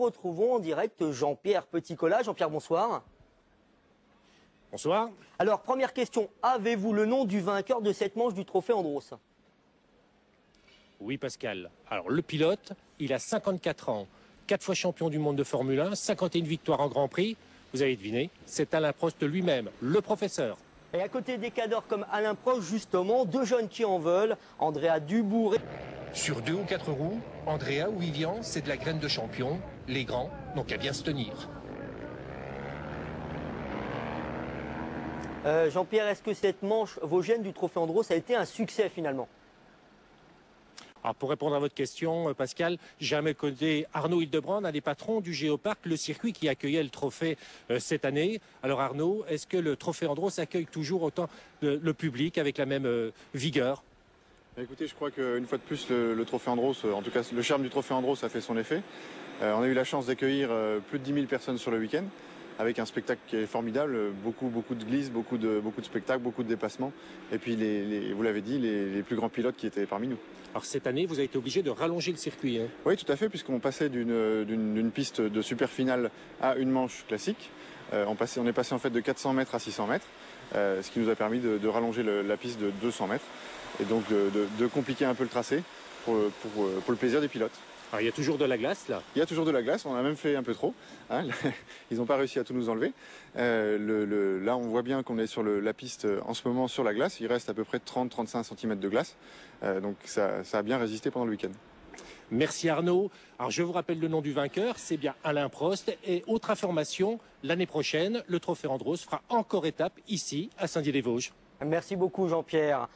retrouvons en direct Jean-Pierre Petit-Collat. Jean-Pierre, bonsoir. Bonsoir. Alors, première question, avez-vous le nom du vainqueur de cette manche du Trophée Andros? Oui, Pascal. Alors, le pilote, il a 54 ans, 4 fois champion du monde de Formule 1, 51 victoires en Grand Prix. Vous avez deviné, c'est Alain Prost lui-même, le professeur. Et à côté des cadors comme Alain Prost, justement, deux jeunes qui en veulent, Andrea Dubourg. Sur 2 ou 4 roues, Andrea ou Vivian, c'est de la graine de champion. Les grands n'ont qu'à bien se tenir. Jean-Pierre, est-ce que cette manche vosgienne du Trophée Andros a été un succès finalement? Alors, pour répondre à votre question, Pascal, j'ai à mes côtés Arnaud Hildebrand, un des patrons du Géoparc, le circuit qui accueillait le trophée cette année. Alors Arnaud, est-ce que le Trophée Andros accueille toujours autant le public avec la même vigueur? Écoutez, je crois qu'une fois de plus, le Trophée Andros, en tout cas le charme du Trophée Andros a fait son effet. On a eu la chance d'accueillir plus de 10 000 personnes sur le week-end, avec un spectacle qui est formidable, beaucoup de glisses, beaucoup de spectacles, beaucoup de dépassements. Et puis, vous l'avez dit, les plus grands pilotes qui étaient parmi nous. Alors cette année, vous avez été obligé de rallonger le circuit. Hein. Oui, tout à fait, puisqu'on passait d'une piste de super finale à une manche classique. On est passé en fait de 400 mètres à 600 mètres, ce qui nous a permis de rallonger la piste de 200 mètres. Et donc de compliquer un peu le tracé pour le plaisir des pilotes. Alors il y a toujours de la glace là? Il y a toujours de la glace, on a même fait un peu trop. Hein. Ils n'ont pas réussi à tout nous enlever. Là on voit bien qu'on est sur la piste en ce moment sur la glace. Il reste à peu près 30-35 cm de glace. Donc ça a bien résisté pendant le week-end. Merci Arnaud. Alors je vous rappelle le nom du vainqueur, c'est bien Alain Prost. Et autre information, l'année prochaine, le Trophée Andros fera encore étape ici à Saint-Dié-des-Vosges. Merci beaucoup Jean-Pierre.